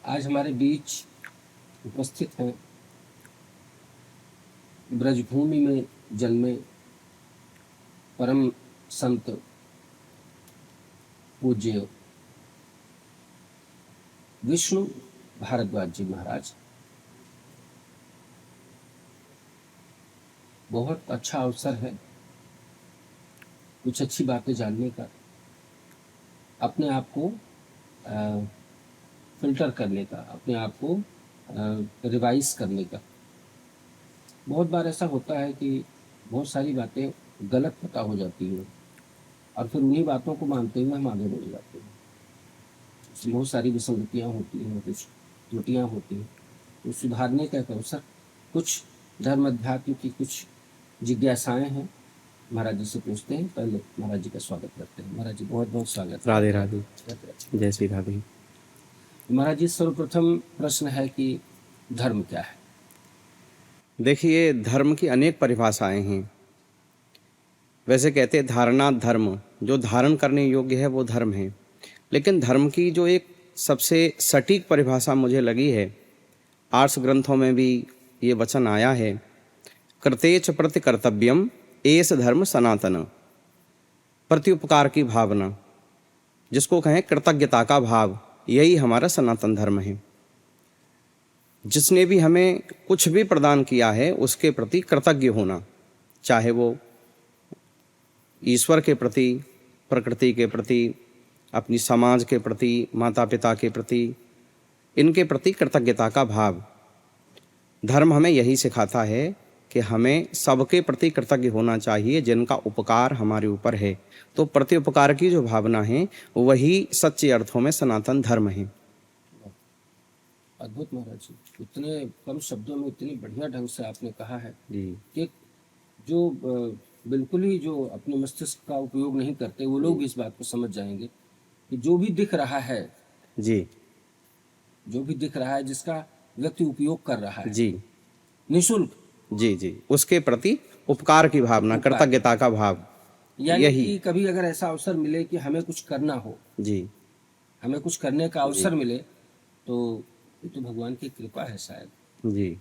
आज हमारे बीच उपस्थित हैं ब्रजभूमि में जन्मे परम संत पूज्य विष्णु भारद्वाज जी महाराज। बहुत अच्छा अवसर है कुछ अच्छी बातें जानने का, अपने आप को फिल्टर करने का, अपने आप को रिवाइज करने का। बहुत बार ऐसा होता है कि बहुत सारी बातें गलत पता हो जाती हैं और फिर उन्हीं बातों को मानते हुए हम आगे बढ़ जाते हैं। बहुत सारी विसंगतियाँ होती हैं, कुछ त्रुटियाँ होती हैं, तो सुधारने का एक अवसर। कुछ धर्म अध्यात्म की कुछ जिज्ञासाएं हैं, महाराज जी से पूछते हैं। पहले महाराज जी का स्वागत करते हैं। महाराज जी बहुत बहुत स्वागत। राधे राधे, जय श्री राधे। महाराज जी, सर्वप्रथम प्रश्न है कि धर्म क्या है? देखिए, धर्म की अनेक परिभाषाएं हैं। वैसे कहते हैं धारणा धर्म, जो धारण करने योग्य है वो धर्म है। लेकिन धर्म की जो एक सबसे सटीक परिभाषा मुझे लगी है, आर्ष ग्रंथों में भी ये वचन आया है, कृतेच प्रति कर्तव्यम एस धर्म सनातन। प्रत्युपकार की भावना, जिसको कहें कृतज्ञता का भाव, यही हमारा सनातन धर्म है। जिसने भी हमें कुछ भी प्रदान किया है उसके प्रति कृतज्ञ होना, चाहे वो ईश्वर के प्रति, प्रकृति के प्रति, अपनी समाज के प्रति, माता पिता के प्रति, इनके प्रति कृतज्ञता का भाव। धर्म हमें यही सिखाता है कि हमें सबके प्रति कृतज्ञ होना चाहिए जिनका उपकार हमारे ऊपर है। तो प्रत्युपकार की जो भावना है वही सच्चे अर्थों में सनातन धर्म है। अद्भुत महाराज जी, इतने कम शब्दों में इतनी बढ़िया ढंग से आपने कहा है जी। कि जो बिल्कुल ही जो अपने मस्तिष्क का उपयोग नहीं करते वो लोग भी इस बात को समझ जाएंगे कि जो भी दिख रहा है जी, जो भी दिख रहा है, जिसका व्यक्ति उपयोग कर रहा है जी, निःशुल्क, जी, जी, उसके प्रति उपकार की भावना, कृतज्ञता का भाव, यानी यही। कि कभी अगर ऐसा अवसर मिले कि हमें कुछ करना हो, जी, हमें कुछ करने का अवसर मिले, तो ये तो भगवान की कृपा है शायद। जी,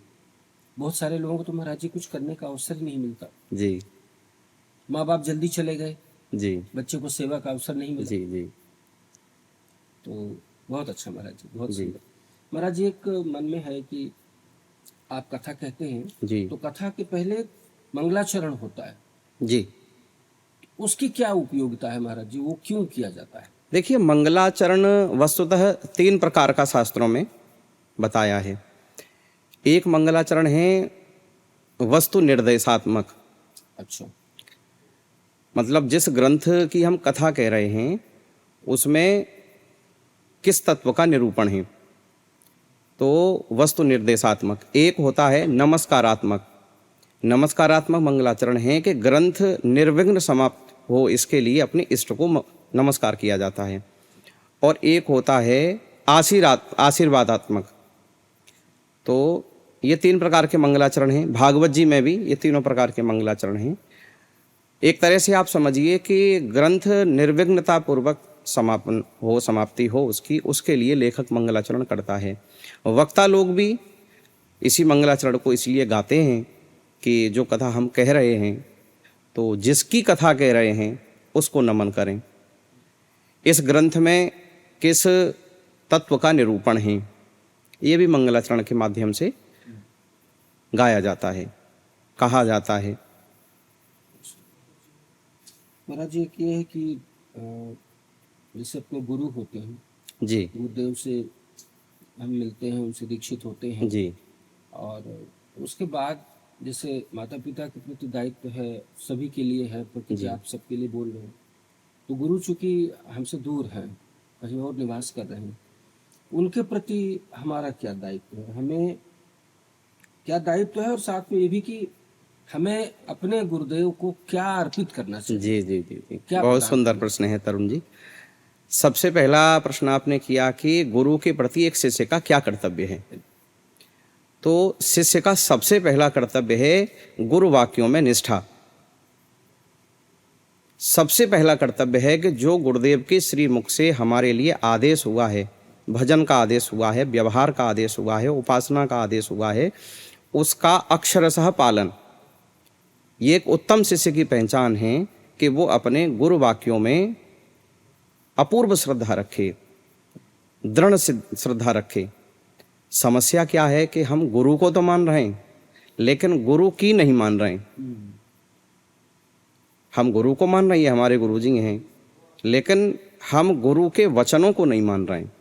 बहुत सारे लोगों को तो महाराज जी कुछ करने का अवसर ही नहीं मिलता। जी, माँ बाप जल्दी चले गए, जी, बच्चे को सेवा का अवसर नहीं मिला। जी, जी, तो बहुत अच्छा महाराज जी, बहुत जी। सुंदर। महाराज जी, एक मन में है कि आप कथा कहते हैं, जी, तो कथा के पहले मंगलाचरण होता है, जी। उसकी क्या उपयोगिता है महाराज जी, वो क्यों किया जाता है? देखिए, मंगलाचरण वस्तुतः 3 प्रकार का शास्त्रों में बताया है। एक मंगलाचरण है वस्तु निर्देशात्मक, अच्छा, मतलब जिस ग्रंथ की हम कथा कह रहे हैं उसमें किस तत्व का निरूपण है, तो वस्तु निर्देशात्मक। एक होता है नमस्कारात्मक। नमस्कारात्मक मंगलाचरण है कि ग्रंथ निर्विघ्न समाप्त हो, इसके लिए अपने इष्ट को नमस्कार किया जाता है। और एक होता है आशीर्वादात्मक। तो ये 3 प्रकार के मंगलाचरण हैं। भागवत जी में भी ये तीनों प्रकार के मंगलाचरण हैं। एक तरह से आप समझिए कि ग्रंथ निर्विघ्नता पूर्वक समापन हो, समाप्ति हो उसकी, उसके लिए लेखक मंगलाचरण करता है। वक्ता लोग भी इसी मंगलाचरण को इसलिए गाते हैं कि जो कथा हम कह रहे हैं, तो जिसकी कथा कह रहे हैं उसको नमन करें। इस ग्रंथ में किस तत्व का निरूपण है, ये भी मंगलाचरण के माध्यम से गाया जाता है, कहा जाता है। महाराज जी, एक ये है कि जैसे अपने गुरु होते हैं जी, गुरुदेव से हम मिलते हैं, उनसे दीक्षित होते हैं जी, और उसके बाद जैसे माता पिता के प्रति दायित्व है, सभी के लिए है, प्रकृति आप सबके लिए बोल रहे हैं। तो गुरु चूंकि हमसे दूर हैं, कहीं और निवास कर रहे हैं, उनके प्रति हमारा क्या दायित्व है, हमें क्या दायित्व है, और साथ में ये भी कि हमें अपने गुरुदेव को क्या अर्पित करना चाहिए? जी, जी, जी, जी। क्या बहुत प्रदान सुंदर करना? प्रश्न है तरुण जी। सबसे पहला प्रश्न आपने किया कि गुरु के प्रति एक शिष्य का क्या कर्तव्य है। तो शिष्य का सबसे पहला कर्तव्य है गुरु वाक्यों में निष्ठा। सबसे पहला कर्तव्य है कि जो गुरुदेव के श्री मुख से हमारे लिए आदेश हुआ है भजन का आदेश हुआ है, व्यवहार का आदेश हुआ है, उपासना का आदेश हुआ है, उसका अक्षरशः पालन। ये एक उत्तम शिष्य की पहचान है कि वो अपने गुरु वाक्यों में अपूर्व श्रद्धा रखे, दृढ़ श्रद्धा रखे। समस्या क्या है कि हम गुरु को तो मान रहे हैं लेकिन गुरु की नहीं मान रहे हैं। हम गुरु को मान रहे हैं, हमारे गुरुजी हैं, लेकिन हम गुरु के वचनों को नहीं मान रहे हैं।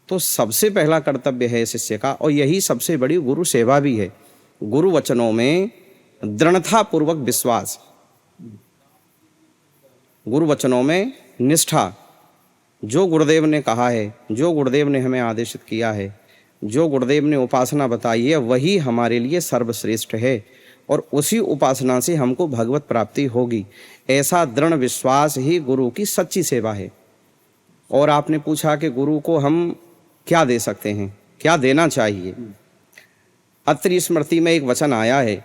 तो सबसे पहला कर्तव्य है शिष्य का, और यही सबसे बड़ी गुरु सेवा भी है, गुरु वचनों में दृढ़ता पूर्वक विश्वास, गुरु वचनों में निष्ठा। जो गुरुदेव ने कहा है, जो गुरुदेव ने हमें आदेशित किया है, जो गुरुदेव ने उपासना बताई है, वही हमारे लिए सर्वश्रेष्ठ है और उसी उपासना से हमको भगवत प्राप्ति होगी। ऐसा दृढ़ विश्वास ही गुरु की सच्ची सेवा है। और आपने पूछा कि गुरु को हम क्या दे सकते हैं, क्या देना चाहिए। अत्रि स्मृति में एक वचन आया है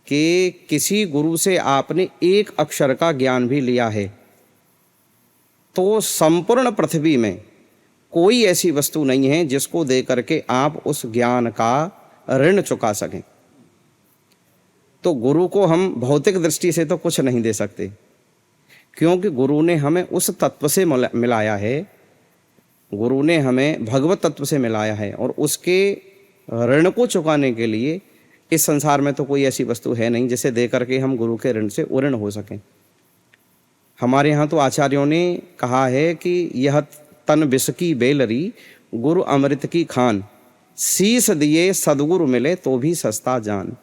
कि किसी गुरु से आपने एक अक्षर का ज्ञान भी लिया है तो संपूर्ण पृथ्वी में कोई ऐसी वस्तु नहीं है जिसको दे करके आप उस ज्ञान का ऋण चुका सकें। तो गुरु को हम भौतिक दृष्टि से तो कुछ नहीं दे सकते, क्योंकि गुरु ने हमें उस तत्व से मिलाया है, गुरु ने हमें भगवत तत्व से मिलाया है, और उसके ऋण को चुकाने के लिए इस संसार में तो कोई ऐसी वस्तु है नहीं जिसे दे करके हम गुरु के ऋण से उऋण हो सकें। हमारे यहाँ तो आचार्यों ने कहा है कि यह तन विष की बेलरी, गुरु अमृत की खान, शीस दिए सदगुरु मिले तो भी सस्ता जान।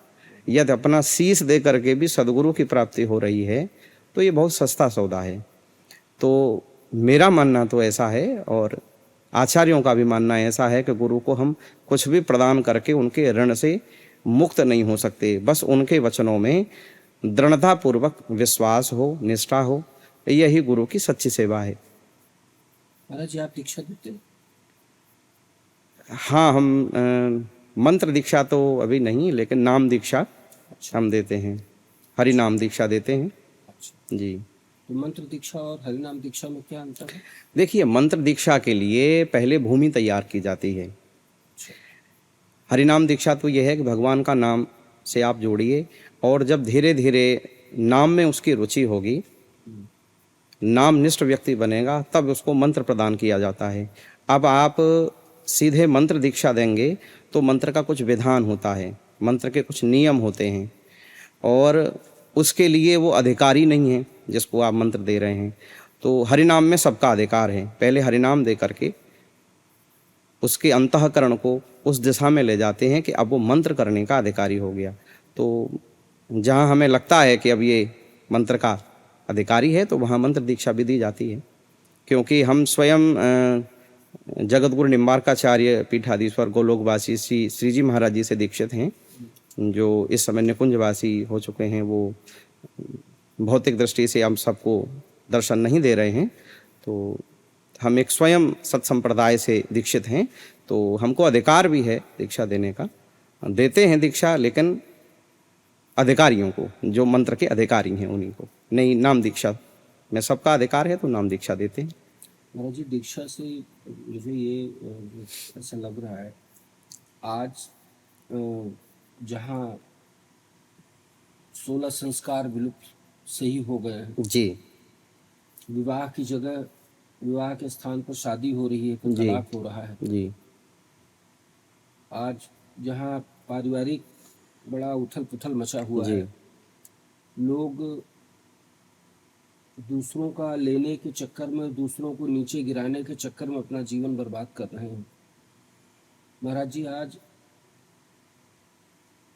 यदि अपना शीस दे करके भी सदगुरु की प्राप्ति हो रही है तो ये बहुत सस्ता सौदा है। तो मेरा मानना तो ऐसा है, और आचार्यों का भी मानना ऐसा है कि गुरु को हम कुछ भी प्रदान करके उनके ऋण से मुक्त नहीं हो सकते। बस उनके वचनों में दृढ़तापूर्वक विश्वास हो, निष्ठा हो, यही गुरु की सच्ची सेवा है। महाराज जी, आप दीक्षा देते हैं? हाँ, हम मंत्र दीक्षा तो अभी नहीं, लेकिन नाम दीक्षा हम देते हैं, हरि नाम दीक्षा देते हैं। अच्छा। जी। तो मंत्र दीक्षा और हरिनाम दीक्षा में क्या अंतर है? देखिए, मंत्र दीक्षा के लिए पहले भूमि तैयार की जाती है। हरिनाम दीक्षा तो यह है कि भगवान का नाम से आप जोड़िए, और जब धीरे धीरे नाम में उसकी रुचि होगी, नाम निष्ठ व्यक्ति बनेगा, तब उसको मंत्र प्रदान किया जाता है। अब आप सीधे मंत्र दीक्षा देंगे तो मंत्र का कुछ विधान होता है, मंत्र के कुछ नियम होते हैं, और उसके लिए वो अधिकारी नहीं है जिसको आप मंत्र दे रहे हैं। तो हरिनाम में सबका अधिकार है। पहले हरिनाम दे करके उसके अंतःकरण को उस दिशा में ले जाते हैं कि अब वो मंत्र करने का अधिकारी हो गया। तो जहाँ हमें लगता है कि अब ये मंत्र का अधिकारी है तो वहाँ मंत्र दीक्षा भी दी जाती है, क्योंकि हम स्वयं जगतगुरु निम्बार्काचार्य पीठाधीश्वर गोलोकवासी श्री जी महाराज जी से दीक्षित हैं, जो इस समय निकुंजवासी हो चुके हैं। वो भौतिक दृष्टि से हम सबको दर्शन नहीं दे रहे हैं, तो हम एक स्वयं सत्संप्रदाय से दीक्षित हैं, तो हमको अधिकार भी है दीक्षा देने का। देते हैं दीक्षा, लेकिन अधिकारियों को, जो मंत्र के अधिकारी हैं उन्हीं को, नहीं नाम दीक्षा में सबका अधिकार है तो नाम दीक्षा देते हैं। महाराज जी, दीक्षा से मुझे ये ऐसा लग रहा है, आज जहाँ 16 संस्कार विलुप्त से ही हो गए हैं जी, विवाह की जगह, विवाह के स्थान पर शादी हो रही है, फिर तलाक हो रहा है जी। आज जहाँ पारिवारिक बड़ा उथल पुथल मचा हुआ है, लोग दूसरों का लेने के चक्कर में, दूसरों को नीचे गिराने के चक्कर में अपना जीवन बर्बाद कर रहे हैं। महाराज जी, आज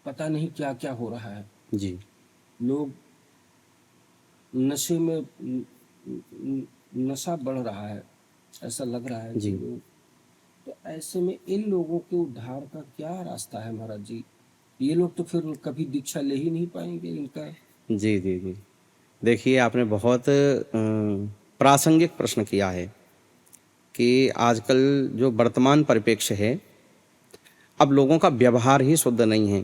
पता नहीं क्या क्या हो रहा है जी। लोग नशे में, नशा बढ़ रहा है, ऐसा लग रहा है जी। लोग। तो ऐसे में इन लोगों के उद्धार का क्या रास्ता है महाराज जी? ये लोग तो फिर कभी दीक्षा ले ही नहीं पाएंगे इनका। जी जी जी। देखिए, आपने बहुत प्रासंगिक प्रश्न किया है कि आजकल जो वर्तमान परिप्रेक्ष्य है, अब लोगों का व्यवहार ही शुद्ध नहीं है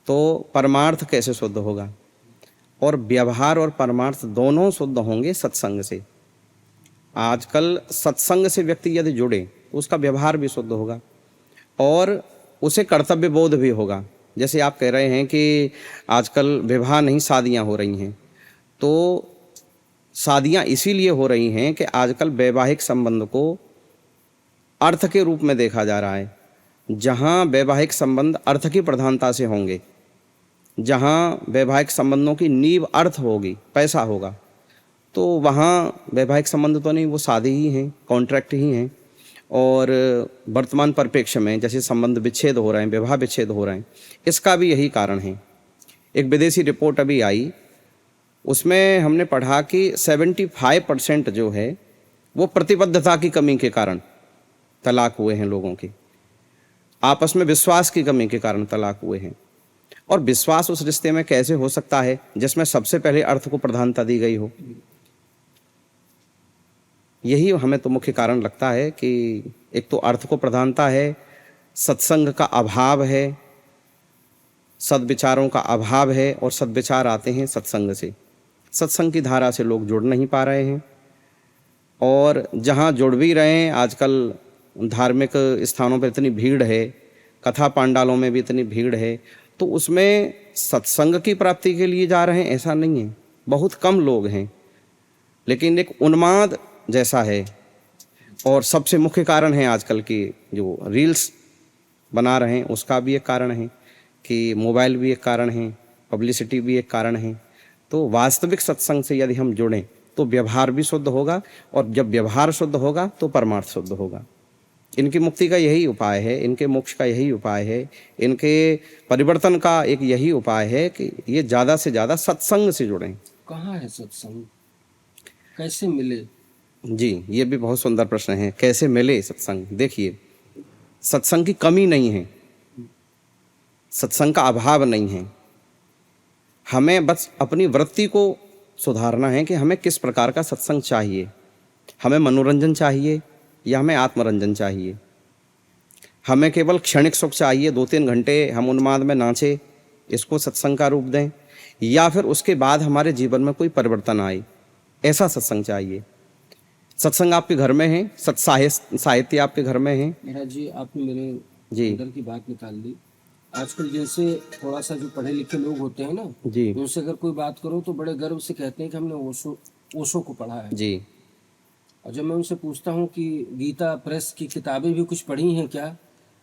तो परमार्थ कैसे शुद्ध होगा? और व्यवहार और परमार्थ दोनों शुद्ध होंगे सत्संग से। आजकल सत्संग से व्यक्ति यदि जुड़े तो उसका व्यवहार भी शुद्ध होगा और उसे कर्तव्य बोध भी होगा। जैसे आप कह रहे हैं कि आजकल विवाह नहीं शादियां हो रही हैं, तो शादियां इसीलिए हो रही हैं कि आजकल वैवाहिक संबंध को अर्थ के रूप में देखा जा रहा है। जहां वैवाहिक संबंध अर्थ की प्रधानता से होंगे, जहां वैवाहिक संबंधों की नींव अर्थ होगी, पैसा होगा, तो वहाँ वैवाहिक संबंध तो नहीं, वो शादी ही हैं, कॉन्ट्रैक्ट ही हैं। और वर्तमान परिप्रेक्ष्य में जैसे संबंध विच्छेद हो रहे हैं, विवाह विच्छेद हो रहे हैं, इसका भी यही कारण है। एक विदेशी रिपोर्ट अभी आई, उसमें हमने पढ़ा कि 75% जो है वो प्रतिबद्धता की कमी के कारण तलाक हुए हैं लोगों के, आपस में विश्वास की कमी के कारण तलाक हुए हैं। और विश्वास उस रिश्ते में कैसे हो सकता है जिसमें सबसे पहले अर्थ को प्रधानता दी गई हो। यही हमें तो मुख्य कारण लगता है कि एक तो अर्थ को प्रधानता है, सत्संग का अभाव है, सद्विचारों का अभाव है, और सद्विचार आते हैं सत्संग से। सत्संग की धारा से लोग जुड़ नहीं पा रहे हैं, और जहाँ जुड़ भी रहे हैं आजकल धार्मिक स्थानों पर इतनी भीड़ है, कथा पांडालों में भी इतनी भीड़ है, तो उसमें सत्संग की प्राप्ति के लिए जा रहे हैं ऐसा नहीं है, बहुत कम लोग हैं। लेकिन एक उन्माद जैसा है, और सबसे मुख्य कारण है आजकल की जो रील्स बना रहे हैं उसका भी एक कारण है, कि मोबाइल भी एक कारण है, पब्लिसिटी भी एक कारण है। तो वास्तविक सत्संग से यदि हम जुड़ें तो व्यवहार भी शुद्ध होगा, और जब व्यवहार शुद्ध होगा तो परमार्थ शुद्ध होगा। इनकी मुक्ति का यही उपाय है, इनके मोक्ष का यही उपाय है, इनके परिवर्तन का एक यही उपाय है कि ये ज़्यादा से ज़्यादा सत्संग से जुड़ें। कहाँ है सत्संग, कैसे मिले? जी, ये भी बहुत सुंदर प्रश्न है, कैसे मिले सत्संग। देखिए, सत्संग की कमी नहीं है, सत्संग का अभाव नहीं है, हमें बस अपनी वृत्ति को सुधारना है कि हमें किस प्रकार का सत्संग चाहिए। हमें मनोरंजन चाहिए या हमें आत्मरंजन चाहिए? हमें केवल क्षणिक सुख चाहिए, 2-3 घंटे हम उन्माद में नाचे, इसको सत्संग का रूप दें, या फिर उसके बाद हमारे जीवन में कोई परिवर्तन आए, ऐसा सत्संग चाहिए। सत्संग आपके घर में है, साहित्य आपके घर में है। महाराज जी, आपने मेरे जी अंदर की बात निकाल दी। आजकल जैसे थोड़ा सा जो पढ़े लिखे लोग होते हैं ना, जी उनसे अगर कोई बात करो तो बड़े गर्व से कहते हैं कि हमने ओशो को पढ़ा है। जी और जब मैं उनसे पूछता हूँ कि गीता प्रेस की किताबें भी कुछ पढ़ी हैं क्या,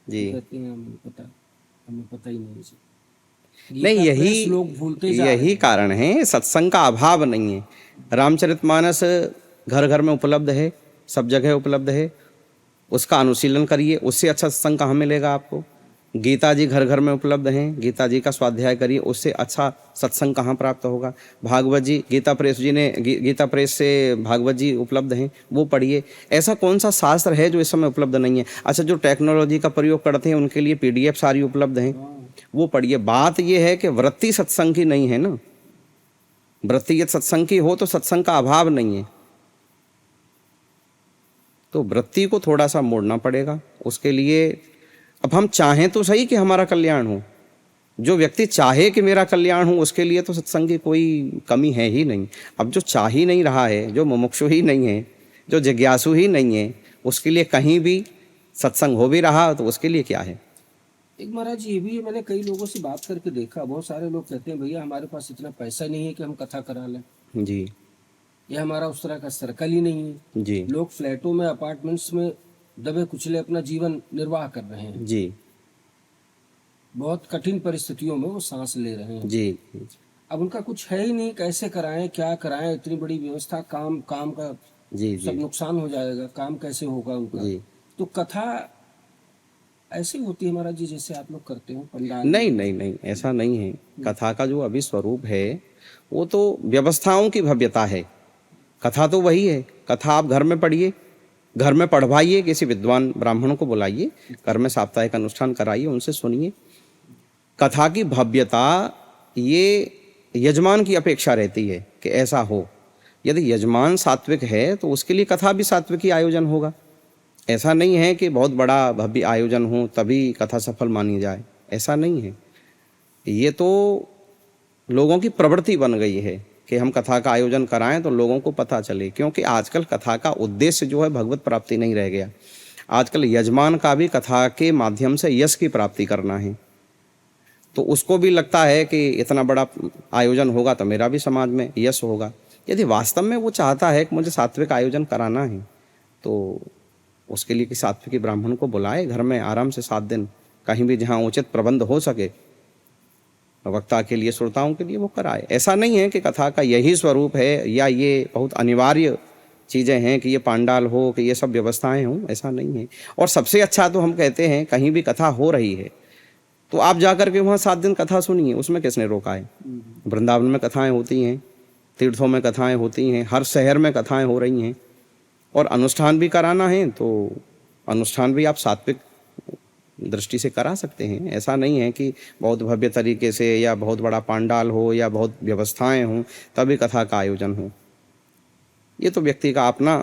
जी तो कहते हैं हमें पता ही नहीं जी। नहीं, गीता यही प्रेस लोग भूलते जा रहे यही हैं। कारण है, सत्संग का अभाव नहीं है। रामचरितमानस घर घर में उपलब्ध है, सब जगह उपलब्ध है, उसका अनुशीलन करिए, उससे अच्छा सत्संग कहाँ मिलेगा आपको। गीता जी घर घर में उपलब्ध हैं, गीता जी का स्वाध्याय करिए, उससे अच्छा सत्संग कहाँ प्राप्त होगा। भागवत जी, गीता प्रेस जी ने गीता प्रेस से भागवत जी उपलब्ध हैं, वो पढ़िए। ऐसा कौन सा शास्त्र है जो इस समय उपलब्ध नहीं है? अच्छा, जो टेक्नोलॉजी का प्रयोग करते हैं उनके लिए PDF सारी उपलब्ध हैं, वो पढ़िए। बात ये है कि वृत्ति सत्संग की नहीं है ना, वृत्ति यदि सत्संग की हो तो सत्संग का अभाव नहीं है। तो वृत्ति को थोड़ा सा मोड़ना पड़ेगा। उसके लिए अब हम चाहें तो सही कि हमारा कल्याण हो, जो व्यक्ति चाहे कि मेरा कल्याण हो उसके लिए तो सत्संग की कोई कमी है ही नहीं। अब जो चाह ही नहीं रहा है, जो मुमुक्षु ही नहीं है, जो जिज्ञासु ही नहीं है, उसके लिए कहीं भी सत्संग हो भी रहा तो उसके लिए क्या है। एक महाराज ये भी मैंने कई लोगों से बात करके देखा, बहुत सारे लोग कहते हैं भैया हमारे पास इतना पैसा नहीं है कि हम कथा करा लें, जी या हमारा उस तरह का सर्कल ही नहीं है। जी लोग फ्लैटों में, अपार्टमेंट्स में दबे कुचले अपना जीवन निर्वाह कर रहे हैं, जी बहुत कठिन परिस्थितियों में वो सांस ले रहे हैं। जी अब उनका कुछ है ही नहीं, कैसे कराएं, क्या कराएं, इतनी बड़ी व्यवस्था, काम का जी सब नुकसान हो जाएगा, काम कैसे होगा उनका। जी तो कथा ऐसी होती है महाराज जी जैसे आप लोग करते हो पंडाल? नहीं नहीं नहीं, ऐसा नहीं है। कथा का जो अभी स्वरूप है वो तो व्यवस्थाओं की भव्यता है। कथा तो वही है। कथा आप घर में पढ़िए, घर में पढ़वाइए, किसी विद्वान ब्राह्मणों को बुलाइए, घर में साप्ताहिक अनुष्ठान कराइए, उनसे सुनिए। कथा की भव्यता ये यजमान की अपेक्षा रहती है कि ऐसा हो। यदि यजमान सात्विक है तो उसके लिए कथा भी सात्विक ही आयोजन होगा। ऐसा नहीं है कि बहुत बड़ा भव्य आयोजन हो तभी कथा सफल मानी जाए, ऐसा नहीं है। ये तो लोगों की प्रवृत्ति बन गई है कि हम कथा का आयोजन कराएं तो लोगों को पता चले, क्योंकि आजकल कथा का उद्देश्य जो है भगवत प्राप्ति नहीं रह गया। आजकल यजमान का भी कथा के माध्यम से यश की प्राप्ति करना है। तो उसको भी लगता है कि इतना बड़ा आयोजन होगा तो मेरा भी समाज में यश होगा। यदि वास्तव में वो चाहता है कि मुझे सात्विक आयोजन कराना है तो उसके लिए कि सात्विकी ब्राह्मण को बुलाए घर में आराम से 7 दिन, कहीं भी जहाँ उचित प्रबंध हो सके वक्ता के लिए, श्रोताओं के लिए, वो कराए। ऐसा नहीं है कि कथा का यही स्वरूप है या ये बहुत अनिवार्य चीज़ें हैं कि ये पांडाल हो, कि ये सब व्यवस्थाएं हों, ऐसा नहीं है। और सबसे अच्छा तो हम कहते हैं कहीं भी कथा हो रही है तो आप जाकर के वहाँ 7 दिन कथा सुनिए, उसमें किसने रोका है। वृंदावन में कथाएं होती हैं, तीर्थों में कथाएं होती हैं, हर शहर में कथाएं हो रही हैं। और अनुष्ठान भी कराना है तो अनुष्ठान भी आप सात्विक दृष्टि से करा सकते हैं। ऐसा नहीं है कि बहुत भव्य तरीके से या बहुत बड़ा पांडाल हो या बहुत व्यवस्थाएं हों तभी कथा का आयोजन हो। ये तो व्यक्ति का अपना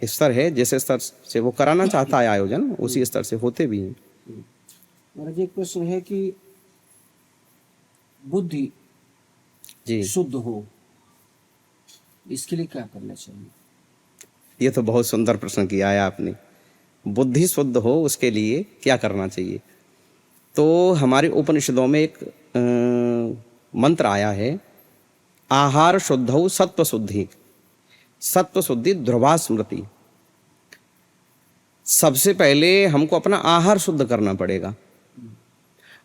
स्तर है, जिस स्तर से वो कराना चाहता है आयोजन उसी स्तर से होते भी हैं। महाराज एक प्रश्न है कि बुद्धि जी, शुद्ध हो इसके लिए क्या करना चाहिए? ये तो बहुत सुंदर प्रश्न किया है आपने। बुद्धि शुद्ध हो उसके लिए क्या करना चाहिए? तो हमारे उपनिषदों में एक मंत्र आया है, आहार शुद्धौ सत्व शुद्धि, सत्व शुद्धि ध्रुवा स्मृति। सबसे पहले हमको अपना आहार शुद्ध करना पड़ेगा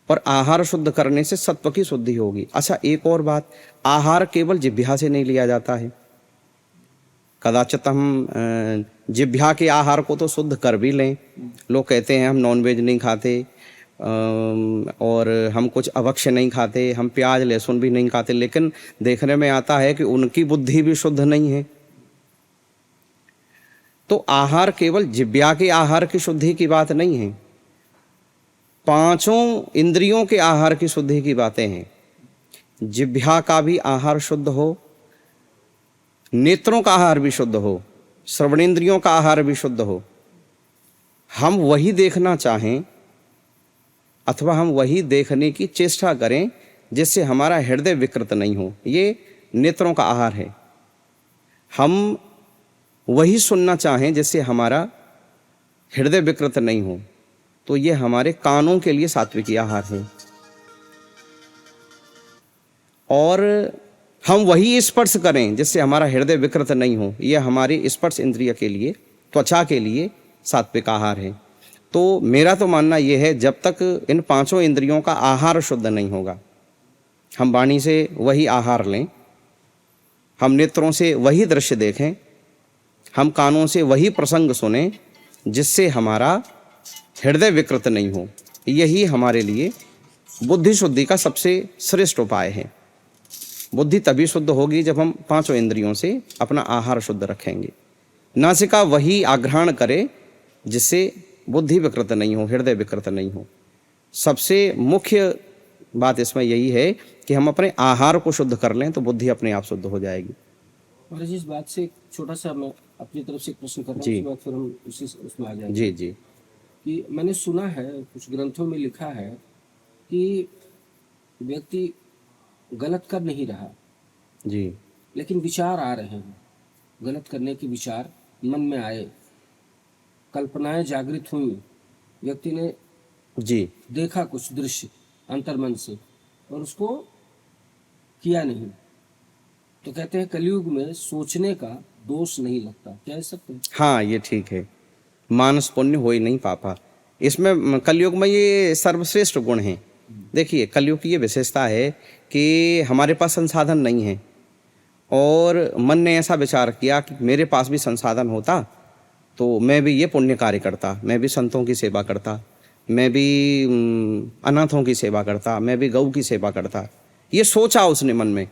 और आहार शुद्ध करने से सत्व की शुद्धि होगी। अच्छा, एक और बात, आहार केवल जिह्वा से नहीं लिया जाता है। कदाचित हम जिह्वा के आहार को तो शुद्ध कर भी लें। लोग कहते हैं हम नॉनवेज नहीं खाते और हम कुछ अभक्ष्य नहीं खाते, हम प्याज लहसुन भी नहीं खाते, लेकिन देखने में आता है कि उनकी बुद्धि भी शुद्ध नहीं है। तो आहार केवल जिह्वा के आहार की शुद्धि की बात नहीं है, 5 इंद्रियों के आहार की शुद्धि की बातें हैं। जिह्वा का भी आहार शुद्ध हो, नेत्रों का आहार भी शुद्ध हो, श्रवणेंद्रियों का आहार भी शुद्ध हो। हम वही देखना चाहें अथवा हम वही देखने की चेष्टा करें जिससे हमारा हृदय विकृत नहीं हो, ये नेत्रों का आहार है। हम वही सुनना चाहें जिससे हमारा हृदय विकृत नहीं हो, तो ये हमारे कानों के लिए सात्विकी आहार है। और हम वही स्पर्श करें जिससे हमारा हृदय विकृत नहीं हो, ये हमारी स्पर्श इंद्रिय के लिए, त्वचा के लिए सात्विक आहार है। तो मेरा तो मानना यह है, जब तक इन 5 इंद्रियों का आहार शुद्ध नहीं होगा, हम वाणी से वही आहार लें, हम नेत्रों से वही दृश्य देखें, हम कानों से वही प्रसंग सुने जिससे हमारा हृदय विकृत नहीं हो, यही हमारे लिए बुद्धि शुद्धि का सबसे श्रेष्ठ उपाय है। बुद्धि तभी शुद्ध होगी जब हम 5 इंद्रियों से अपना आहार शुद्ध रखेंगे। नासिका वही आघ्राण करे जिससे बुद्धि विकृत नहीं हो, हृदय विकृत नहीं हो। सबसे मुख्य बात इसमें यही है कि हम अपने आहार को शुद्ध कर लें तो बुद्धि अपने आप शुद्ध हो जाएगी। और इस बात से छोटा सा मैं अपनी तरफ से एक प्रश्न कर रहा हूँ, जी। उसके बाद फिर हम उसमें आ जाएंगे। जी जी कि मैंने सुना है, कुछ ग्रंथों में लिखा है कि व्यक्ति गलत कर नहीं रहा जी लेकिन विचार आ रहे हैं, गलत करने के विचार मन में आए, कल्पनाएं जागृत हुई, व्यक्ति ने जी देखा कुछ दृश्य अंतर्मन से और उसको किया नहीं, तो कहते हैं कलयुग में सोचने का दोष नहीं लगता। क्या है सत्य? हाँ, ये ठीक है। मानस पुण्य हो ही नहीं पापा। इसमें कलयुग में ये सर्वश्रेष्ठ गुण है। देखिए, कलयुग की ये विशेषता है कि हमारे पास संसाधन नहीं है और मन ने ऐसा विचार किया कि मेरे पास भी संसाधन होता तो मैं भी ये पुण्य कार्य करता, मैं भी संतों की सेवा करता, मैं भी अनाथों की सेवा करता, मैं भी गऊ की सेवा करता। ये सोचा उसने मन में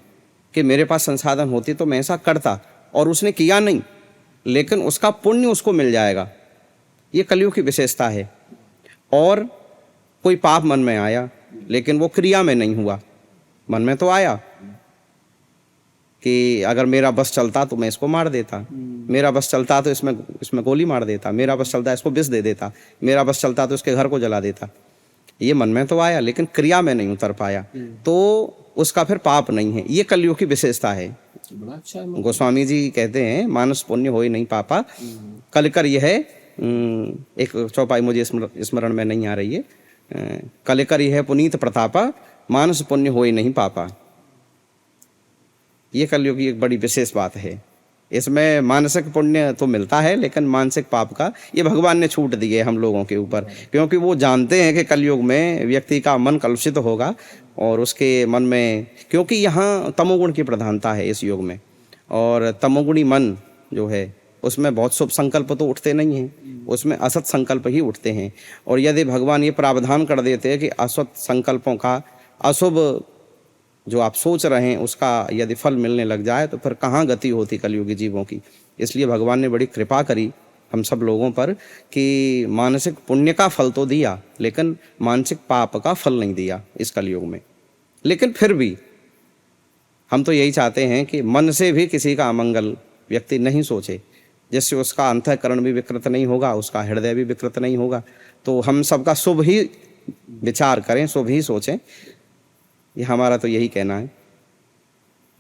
कि मेरे पास संसाधन होती तो मैं ऐसा करता, और उसने किया नहीं, लेकिन उसका पुण्य उसको मिल जाएगा। ये कलयुग की विशेषता है। और कोई पाप मन में आया लेकिन वो क्रिया में नहीं हुआ, मन में तो आया कि अगर मेरा बस चलता तो मैं इसको मार देता, मेरा बस चलता तो इसमें गोली मार देता, मेरा बस चलता इसको विष दे देता, मेरा बस चलता तो इसके घर को जला देता। ये मन में तो आया लेकिन क्रिया में नहीं उतर पाया, तो उसका फिर पाप नहीं है। ये कलयुग की विशेषता है। बड़ा अच्छा है। गोस्वामी जी कहते हैं मानस पुण्य हो ही नहीं पापा, कल कर यह है एक चौपाई मुझे स्मरण में नहीं आ रही है, कले करी है पुनीत प्रतापा, मानस पुण्य होए नहीं पापा। ये कलयुग की एक बड़ी विशेष बात है। इसमें मानसिक पुण्य तो मिलता है, लेकिन मानसिक पाप का ये भगवान ने छूट दी है हम लोगों के ऊपर, क्योंकि वो जानते हैं कि कलयुग में व्यक्ति का मन कलुषित होगा और उसके मन में, क्योंकि यहाँ तमोगुण की प्रधानता है इस युग में, और तमोगुणी मन जो है उसमें बहुत शुभ संकल्प तो उठते नहीं हैं, उसमें असत संकल्प ही उठते हैं। और यदि भगवान ये प्रावधान कर देते हैं कि असत संकल्पों का, अशुभ जो आप सोच रहे हैं उसका यदि फल मिलने लग जाए तो फिर कहाँ गति होती कलयुगी जीवों की। इसलिए भगवान ने बड़ी कृपा करी हम सब लोगों पर कि मानसिक पुण्य का फल तो दिया, लेकिन मानसिक पाप का फल नहीं दिया इस कलयुग में। लेकिन फिर भी हम तो यही चाहते हैं कि मन से भी किसी का अमंगल व्यक्ति नहीं सोचे, जिससे उसका अंतःकरण भी विकृत नहीं होगा, उसका हृदय भी विकृत नहीं होगा। तो हम सबका शुभ ही विचार करें, शुभ ही सोचें, ये हमारा तो यही कहना है।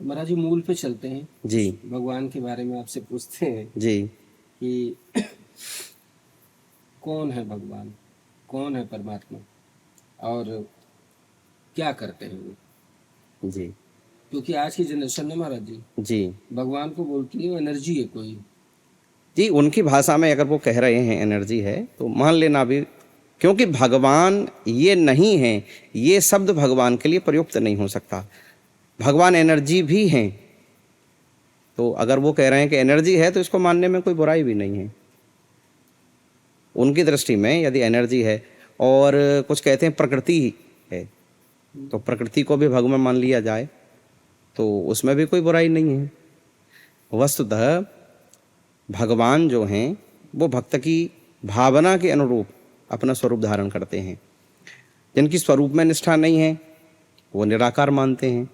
महाराज जी मूल पे चलते हैं जी भगवान के बारे में आपसे पूछते हैं जी कि कौन है भगवान, कौन है परमात्मा और क्या करते हैं वो। जी क्योंकि आज की जनरेशन ने महाराज जी जी भगवान को बोलती है एनर्जी है कोई। जी उनकी भाषा में अगर वो कह रहे हैं एनर्जी है तो मान लेना भी, क्योंकि भगवान ये नहीं है, ये शब्द भगवान के लिए प्रयुक्त नहीं हो सकता। भगवान एनर्जी भी हैं, तो अगर वो कह रहे हैं कि एनर्जी है तो इसको मानने में कोई बुराई भी नहीं है। उनकी दृष्टि में यदि एनर्जी है, और कुछ कहते हैं प्रकृति है, तो प्रकृति को भी भगवान मान लिया जाए तो उसमें भी कोई बुराई नहीं है। वस्तुतः भगवान जो हैं वो भक्त की भावना के अनुरूप अपना स्वरूप धारण करते हैं। जिनकी स्वरूप में निष्ठा नहीं है वो निराकार मानते हैं।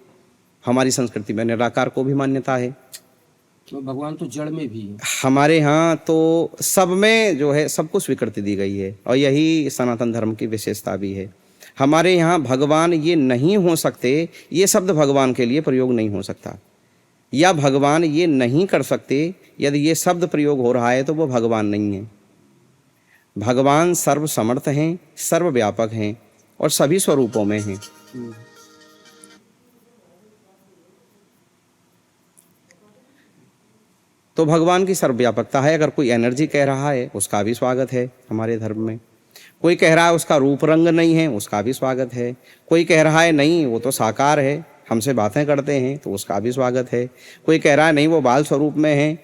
हमारी संस्कृति में निराकार को भी मान्यता है। तो भगवान तो जड़ में भी है। हमारे यहाँ तो सब में जो है सब कुछ स्वीकृति दी गई है, और यही सनातन धर्म की विशेषता भी है। हमारे यहाँ भगवान ये नहीं हो सकते, ये शब्द भगवान के लिए प्रयोग नहीं हो सकता, या भगवान ये नहीं कर सकते, यदि ये शब्द प्रयोग हो रहा है तो वो भगवान नहीं है। भगवान सर्व समर्थ हैं, सर्वव्यापक हैं और सभी स्वरूपों में हैं। तो भगवान की सर्वव्यापकता है। अगर कोई एनर्जी कह रहा है उसका भी स्वागत है हमारे धर्म में। कोई कह रहा है उसका रूप रंग नहीं है, उसका भी स्वागत है। कोई कह रहा है नहीं वो तो साकार है, हमसे बातें करते हैं, तो उसका भी स्वागत है। कोई कह रहा है नहीं वो बाल स्वरूप में है,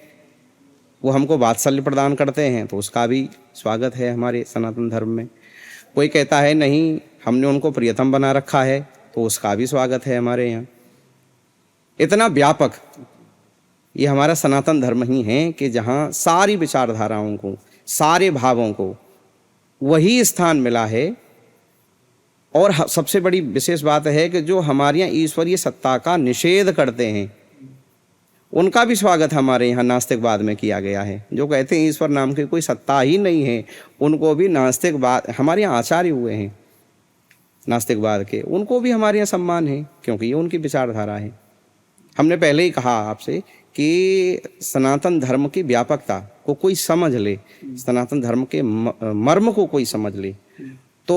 वो हमको वात्सल्य प्रदान करते हैं, तो उसका भी स्वागत है हमारे सनातन धर्म में। कोई कहता है नहीं हमने उनको प्रियतम बना रखा है, तो उसका भी स्वागत है हमारे यहाँ। इतना व्यापक ये हमारा सनातन धर्म ही है कि जहाँ सारी विचारधाराओं को, सारे भावों को वही स्थान मिला है। और सबसे बड़ी विशेष बात है कि जो हमारे यहाँ ईश्वरीय सत्ता का निषेध करते हैं उनका भी स्वागत हमारे यहाँ नास्तिकवाद में किया गया है। जो कहते हैं ईश्वर नाम की कोई सत्ता ही नहीं है, उनको भी नास्तिकवाद, हमारे यहाँ आचार्य हुए हैं नास्तिकवाद के, उनको भी हमारे यहाँ सम्मान है, क्योंकि ये उनकी विचारधारा है। हमने पहले ही कहा आपसे कि सनातन धर्म की व्यापकता को कोई समझ ले, सनातन धर्म के मर्म को कोई समझ ले, तो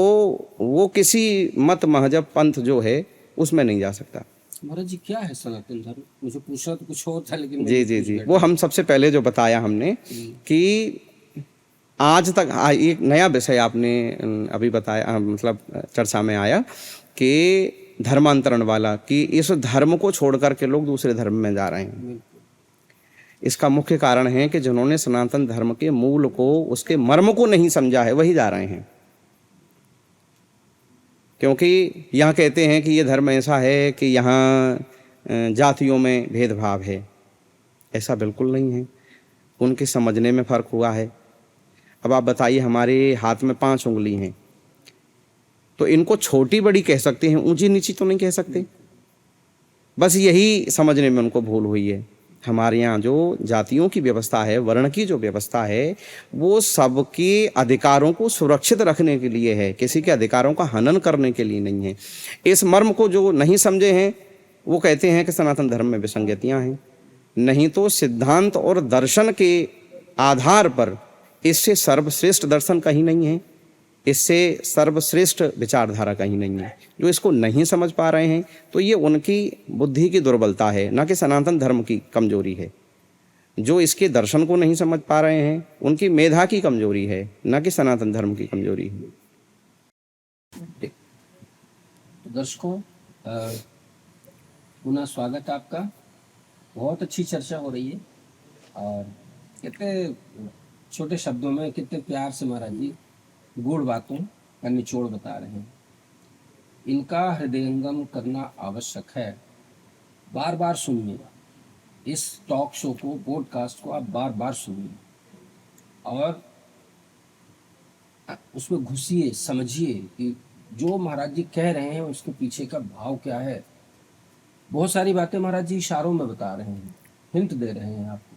वो किसी मत महजब पंथ जो है उसमें नहीं जा सकता। महाराज जी क्या है सनातन धर्म? मुझे पूछना तो कुछ और था, लेकिन जी वो हम सबसे पहले जो बताया हमने कि आज तक एक नया विषय आपने अभी बताया, मतलब चर्चा में आया कि धर्मांतरण वाला, कि इस धर्म को छोड़ करके लोग दूसरे धर्म में जा रहे हैं। इसका मुख्य कारण है कि जिन्होंने सनातन धर्म के मूल को, उसके मर्म को नहीं समझा है, वही जा रहे हैं। क्योंकि यहाँ कहते हैं कि ये धर्म ऐसा है कि यहाँ जातियों में भेदभाव है। ऐसा बिल्कुल नहीं है, उनके समझने में फ़र्क हुआ है। अब आप बताइए, हमारे हाथ में 5 उंगली हैं, तो इनको छोटी बड़ी कह सकते हैं, ऊंची नीची तो नहीं कह सकते। बस यही समझने में उनको भूल हुई है। हमारे यहाँ जो जातियों की व्यवस्था है, वर्ण की जो व्यवस्था है, वो सबके अधिकारों को सुरक्षित रखने के लिए है, किसी के अधिकारों का हनन करने के लिए नहीं है। इस मर्म को जो नहीं समझे हैं वो कहते हैं कि सनातन धर्म में विसंगतियाँ हैं। नहीं तो सिद्धांत और दर्शन के आधार पर इससे सर्वश्रेष्ठ दर्शन कहीं नहीं है, इससे सर्वश्रेष्ठ विचारधारा कहीं नहीं है। जो इसको नहीं समझ पा रहे हैं तो ये उनकी बुद्धि की दुर्बलता है, ना कि सनातन धर्म की कमजोरी है। जो इसके दर्शन को नहीं समझ पा रहे हैं उनकी मेधा की कमजोरी है, ना कि सनातन धर्म की कमजोरी है। तो दर्शकों, पुनः स्वागत है आपका। बहुत अच्छी चर्चा हो रही है और कितने छोटे शब्दों में कितने प्यार से महाराज जी गूढ़ बातों का निचोड़ बता रहे हैं। इनका हृदयंगम करना आवश्यक है। बार बार सुनिएगा इस टॉक शो को, पॉडकास्ट को आप बार बार सुनिए और उसमें घुसिए, समझिए कि जो महाराज जी कह रहे हैं उसके पीछे का भाव क्या है। बहुत सारी बातें महाराज जी इशारों में बता रहे हैं, हिंट दे रहे हैं आपको,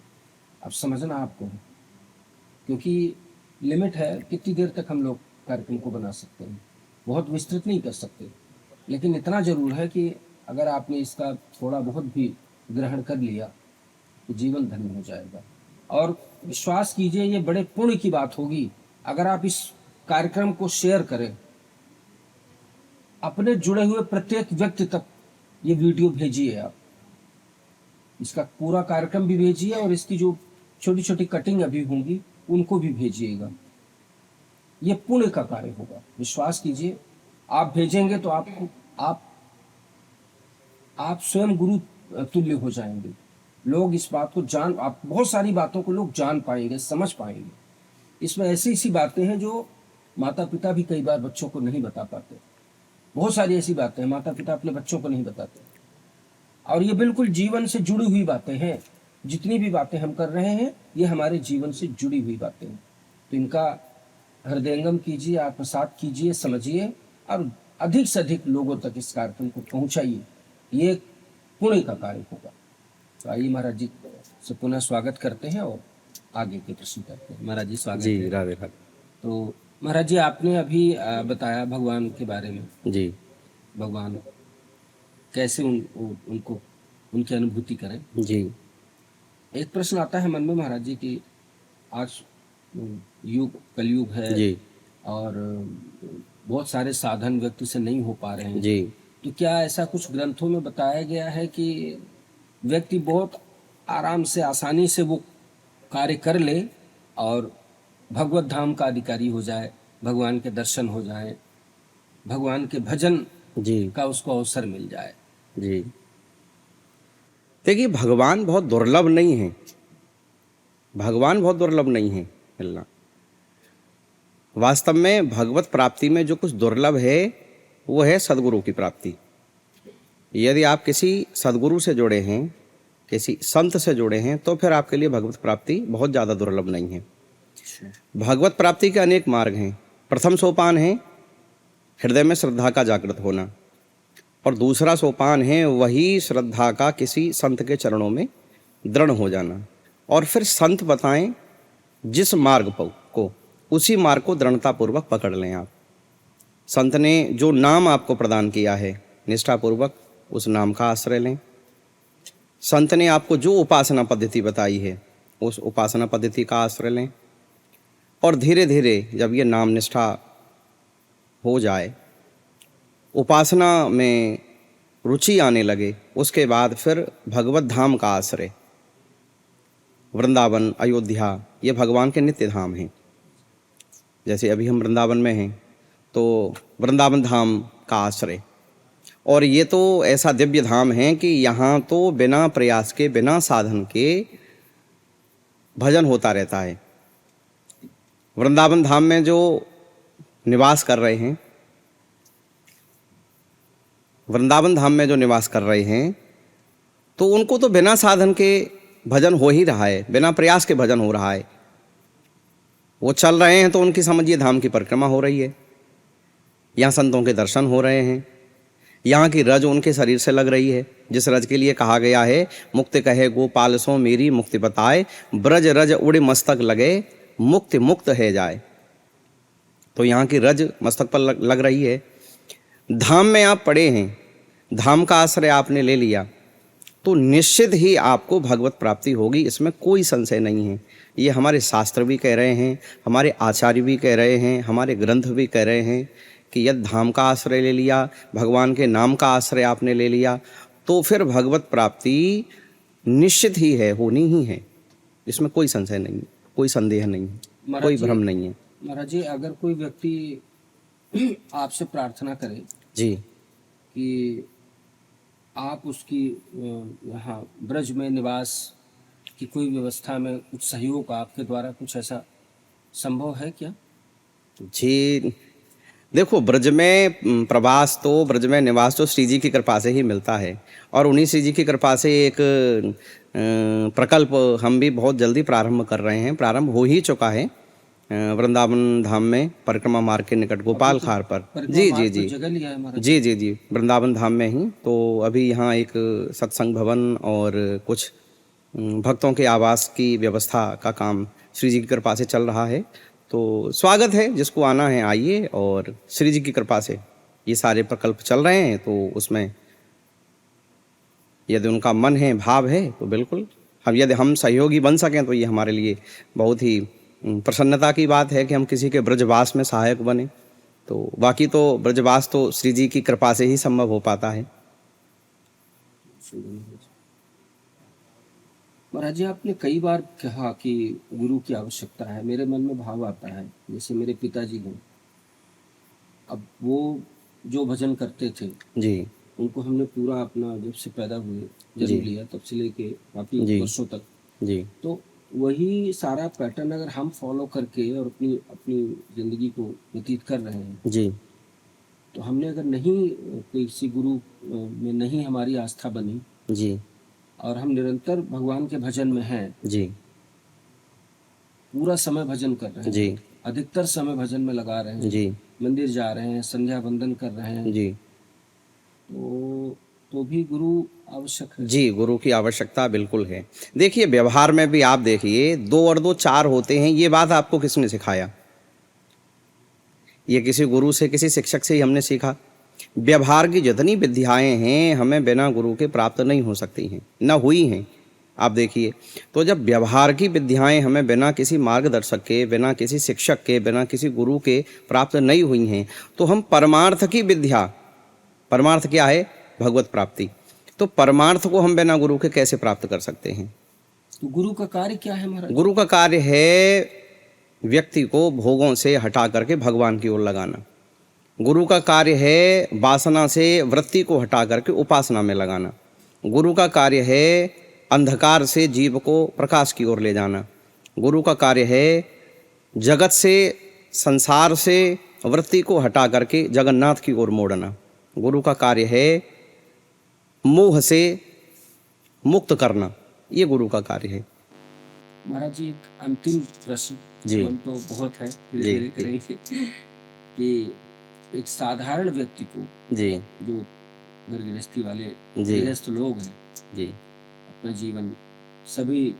अब समझना आपको है, क्योंकि लिमिट है कितनी देर तक हम लोग कार्यक्रम को बना सकते हैं। बहुत विस्तृत नहीं कर सकते, लेकिन इतना जरूर है कि अगर आपने इसका थोड़ा बहुत भी ग्रहण कर लिया तो जीवन धन्य हो जाएगा। और विश्वास कीजिए ये बड़े पुण्य की बात होगी अगर आप इस कार्यक्रम को शेयर करें, अपने जुड़े हुए प्रत्येक व्यक्ति तक ये वीडियो भेजिए। आप इसका पूरा कार्यक्रम भी भेजिए और इसकी जो छोटी छोटी कटिंग अभी होंगी उनको भी भेजिएगा। ये पुण्य का कार्य होगा, विश्वास कीजिए। आप भेजेंगे तो आप स्वयं गुरु तुल्य हो जाएंगे। लोग इस बात को आप बहुत सारी बातों को लोग जान पाएंगे, समझ पाएंगे। इसमें ऐसी ऐसी बातें हैं जो माता पिता भी कई बार बच्चों को नहीं बता पाते। बहुत सारी ऐसी बातें हैं माता पिता अपने बच्चों को नहीं बताते, और ये बिल्कुल जीवन से जुड़ी हुई बातें हैं। जितनी भी बातें हम कर रहे हैं ये हमारे जीवन से जुड़ी हुई बातें हैं। तो इनका हृदयंगम कीजिए, आत्मसात कीजिए, समझिए और अधिक से अधिक लोगों तक इस कार्यक्रम को पहुंचाइए। ये पुण्य का कार्य होगा। तो आइए महाराज जी से पुनः स्वागत करते हैं और आगे के प्रश्न करते हैं। महाराज जी स्वागत जी, है। राधे राधे। तो महाराज जी आपने अभी बताया भगवान के बारे में, जी भगवान कैसे उनको उनकी अनुभूति करें। जी एक प्रश्न आता है मन में महाराज जी कि आज कलयुग है जी और बहुत सारे साधन व्यक्ति से नहीं हो पा रहे हैं जी तो क्या ऐसा कुछ ग्रंथों में बताया गया है कि व्यक्ति बहुत आराम से, आसानी से वो कार्य कर ले और भगवत धाम का अधिकारी हो जाए, भगवान के दर्शन हो जाए, भगवान के भजन जी का उसको अवसर मिल जाए? जी देखिए, भगवान बहुत दुर्लभ नहीं है, भगवान बहुत दुर्लभ नहीं है मिलना। वास्तव में भगवत प्राप्ति में जो कुछ दुर्लभ है वो है सदगुरु की प्राप्ति। यदि आप किसी सदगुरु से जुड़े हैं, किसी संत से जुड़े हैं, तो फिर आपके लिए भगवत प्राप्ति बहुत ज़्यादा दुर्लभ नहीं है। भगवत प्राप्ति के अनेक मार्ग हैं। प्रथम सोपान है हृदय में श्रद्धा का जागृत होना, और दूसरा सोपान है वही श्रद्धा का किसी संत के चरणों में दृढ़ हो जाना, और फिर संत बताएं जिस मार्ग को, उसी मार्ग को दृढ़तापूर्वक पकड़ लें आप। संत ने जो नाम आपको प्रदान किया है, निष्ठापूर्वक उस नाम का आश्रय लें। संत ने आपको जो उपासना पद्धति बताई है, उस उपासना पद्धति का आश्रय लें, और धीरे धीरे जब ये नाम निष्ठा हो जाए, उपासना में रुचि आने लगे, उसके बाद फिर भगवत धाम का आश्रय। वृंदावन, अयोध्या, ये भगवान के नित्य धाम हैं। जैसे अभी हम वृंदावन में हैं तो वृंदावन धाम का आश्रय, और ये तो ऐसा दिव्य धाम है कि यहाँ तो बिना प्रयास के, बिना साधन के भजन होता रहता है। वृंदावन धाम में जो निवास कर रहे हैं, वृंदावन धाम में जो निवास कर रहे हैं, तो उनको तो बिना साधन के भजन हो ही रहा है, बिना प्रयास के भजन हो रहा है। वो चल रहे हैं तो उनकी समझिए धाम की परिक्रमा हो रही है, यहाँ संतों के दर्शन हो रहे हैं, यहाँ की रज उनके शरीर से लग रही है, जिस रज के लिए कहा गया है मुक्ति कहे गोपाल सो मेरी मुक्ति बताए, ब्रज रज उड़े मस्तक लगे मुक्ति मुक्त है जाए। तो यहाँ की रज मस्तक पर लग रही है। धाम में आप पड़े हैं, धाम का आश्रय आपने ले लिया, तो निश्चित ही आपको भगवत प्राप्ति होगी, इसमें कोई संशय नहीं है। ये हमारे शास्त्र भी कह रहे हैं, हमारे आचार्य भी कह रहे हैं, हमारे ग्रंथ भी कह रहे हैं कि यदि धाम का आश्रय ले लिया, भगवान के नाम का आश्रय आपने ले लिया, तो फिर भगवत प्राप्ति निश्चित ही है, होनी ही है। इसमें कोई संशय नहीं है, कोई संदेह नहीं है, महाराज कोई जी, भ्रम नहीं है। महाराज जी, अगर कोई व्यक्ति आपसे प्रार्थना करे जी कि आप उसकी यहाँ ब्रज में निवास की कोई व्यवस्था में कुछ सहयोग आपके द्वारा कुछ ऐसा संभव है क्या? जी, देखो, ब्रज में प्रवास तो, ब्रज में निवास तो श्री जी की कृपा से ही मिलता है, और उन्हीं श्री जी की कृपा से एक प्रकल्प हम भी बहुत जल्दी प्रारंभ कर रहे हैं, प्रारंभ हो ही चुका है वृंदावन धाम में, परिक्रमा मार्ग के निकट गोपाल खार पर। जी जी जी जगह लिया है हमारा। जी जी जी, वृंदावन धाम में ही। तो अभी यहाँ एक सत्संग भवन और कुछ भक्तों के आवास की व्यवस्था का काम श्री जी की कृपा से चल रहा है। तो स्वागत है, जिसको आना है आइए, और श्री जी की कृपा से ये सारे प्रकल्प चल रहे हैं, तो उसमें यदि उनका मन है, भाव है, तो बिल्कुल यदि हम सहयोगी बन सकें तो ये हमारे लिए बहुत ही प्रसन्नता की बात है कि हम किसी के ब्रजवास में सहायक बने। तो बाकी तो ब्रजवास तो श्री जी की कृपा से ही संभव हो पाता है। महाराज जी, आपने कई बार कहा कि गुरु की आवश्यकता है। मेरे मन में भाव आता है, जैसे मेरे पिताजी हैं, अब वो जो भजन करते थे जी उनको हमने पूरा अपना जब से पैदा हुए जन्म लिया तब से लेके काफी जी वर्षों तक, जी तो वही सारा पैटर्न अगर हम फॉलो करके और अपनी अपनी जिंदगी को व्यतीत कर रहे हैं, जी तो हमने अगर नहीं किसी गुरु में नहीं हमारी आस्था बनी जी और हम निरंतर भगवान के भजन में हैं, जी पूरा समय भजन कर रहे हैं, जी अधिकतर समय भजन में लगा रहे हैं, जी मंदिर जा रहे हैं, संध्या वंदन कर रहे हैं, जी तो भी गुरु आवश्यक है। जी, गुरु की आवश्यकता बिल्कुल है। देखिए, व्यवहार में भी आप देखिए, 2 और 2 4 होते हैं, ये बात आपको किसने सिखाया? ये किसी गुरु से, किसी शिक्षक से ही हमने सीखा। व्यवहार की जितनी विद्याएं हैं, हमें बिना गुरु के प्राप्त नहीं हो सकती हैं, न हुई हैं। आप देखिए, तो जब व्यवहार की विद्याएं हमें बिना किसी मार्गदर्शक के, बिना किसी शिक्षक के, बिना किसी गुरु के प्राप्त नहीं हुई हैं, तो हम परमार्थ की विद्या, परमार्थ क्या है? भगवत प्राप्ति। तो परमार्थ को हम बिना गुरु के कैसे प्राप्त कर सकते हैं? तो गुरु का कार्य क्या है महाराज? गुरु का कार्य है व्यक्ति को भोगों से हटा करके भगवान की ओर लगाना। गुरु का कार्य है वासना से वृत्ति को हटा करके उपासना में लगाना। गुरु का कार्य है अंधकार से जीव को प्रकाश की ओर ले जाना। गुरु का कार्य है जगत से, संसार से वृत्ति को हटा करके जगन्नाथ की ओर मोड़ना। गुरु का कार्य है मोह से मुक्त करना। ये गुरु का कार्य है। महाराज जी, एक अंतिम प्रश्न, जी। हम तो बहुत है जी, धीरे करेंगे कि एक साधारण व्यक्ति को, जी जो घर गृहस्थी वाले जी गृहस्थ लोग हैं, जी अपना जीवन सभी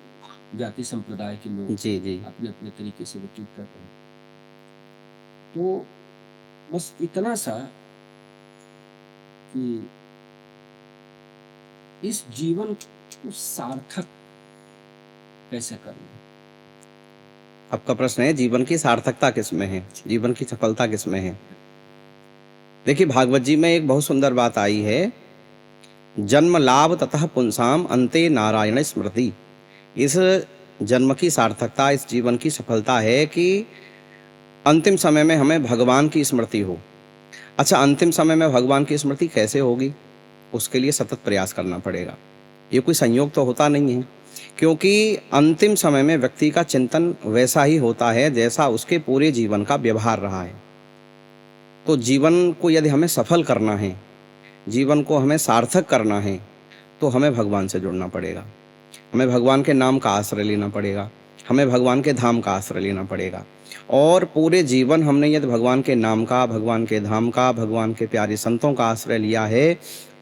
जाति संप्रदाय के लोग जी जी अपने अपने तरीके से व्यतीत करते हैं, तो बस इतना सा कि इस जीवन को सार्थक कैसे करना। आपका प्रश्न है जीवन की सार्थकता किसमें है, जीवन की सफलता किसमें है? देखिए, भागवत जी में एक बहुत सुंदर बात आई है, जन्म लाभ ततः पुंसाम अंते नारायण स्मृति। इस जन्म की सार्थकता, इस जीवन की सफलता है कि अंतिम समय में हमें भगवान की स्मृति हो। अच्छा, अंतिम समय में भगवान की स्मृति कैसे होगी? उसके लिए सतत प्रयास करना पड़ेगा। ये कोई संयोग तो होता नहीं है, क्योंकि अंतिम समय में व्यक्ति का चिंतन वैसा ही होता है जैसा उसके पूरे जीवन का व्यवहार रहा है। तो जीवन को यदि हमें सफल करना है, जीवन को हमें सार्थक करना है, तो हमें भगवान से जुड़ना पड़ेगा। हमें भगवान के नाम का आश्रय लेना पड़ेगा, हमें भगवान के धाम का आश्रय लेना पड़ेगा। और पूरे जीवन हमने यदि भगवान के नाम का, भगवान के धाम का, भगवान के प्यारे संतों का आश्रय लिया है,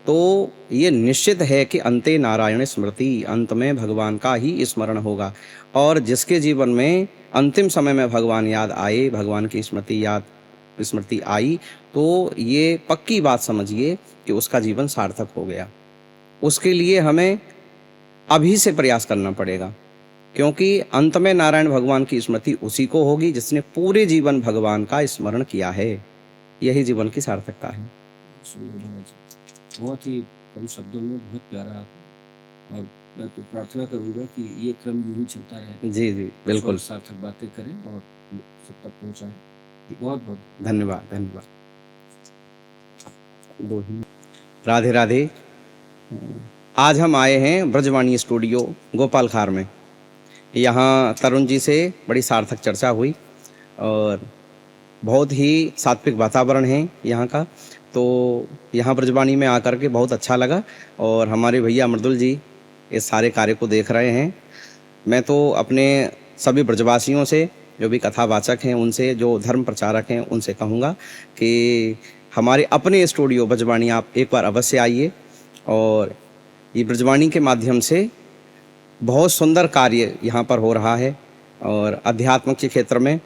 तो ये निश्चित है कि अंते नारायण स्मृति, अंत में भगवान का ही स्मरण होगा। और जिसके जीवन में अंतिम समय में भगवान याद आए, भगवान की स्मृति आई, तो ये पक्की बात समझिए कि उसका जीवन सार्थक हो गया। उसके लिए हमें अभी से प्रयास करना पड़ेगा। क्योंकि अंत में नारायण भगवान की स्मृति उसी को होगी जिसने पूरे जीवन भगवान का स्मरण किया है। यही जीवन की सार्थकता है। सुंदर महाराज, बहुत ही कम शब्दों में बहुत प्यारा। और मैं तो प्रार्थना करूंगा कि ये क्रम यूं ही चलता रहे, जी जी बिल्कुल। सार्थक बातें करें और सब तक पहुंचाएं। बहुत बहुत धन्यवाद धन्यवाद। राधे राधे। आज हम आए हैं ब्रजवाणी स्टूडियो गोपाल खार में। यहाँ तरुण जी से बड़ी सार्थक चर्चा हुई और बहुत ही सात्विक वातावरण है यहाँ का। तो यहाँ ब्रजवाणी में आकर के बहुत अच्छा लगा और हमारे भैया मृदुल जी इस सारे कार्य को देख रहे हैं। मैं तो अपने सभी ब्रजवासियों से, जो भी कथावाचक हैं उनसे, जो धर्म प्रचारक हैं उनसे कहूँगा कि हमारे अपने स्टूडियो ब्रजवाणी आप एक बार अवश्य आइए। और ये ब्रजवाणी के माध्यम से बहुत सुंदर कार्य यहाँ पर हो रहा है और अध्यात्म के क्षेत्र में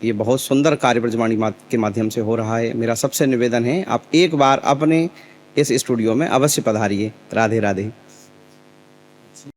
ये बहुत सुंदर कार्य ब्रजवाणी के माध्यम से हो रहा है। मेरा सबसे निवेदन है आप एक बार अपने इस स्टूडियो में अवश्य पधारिए। राधे राधे।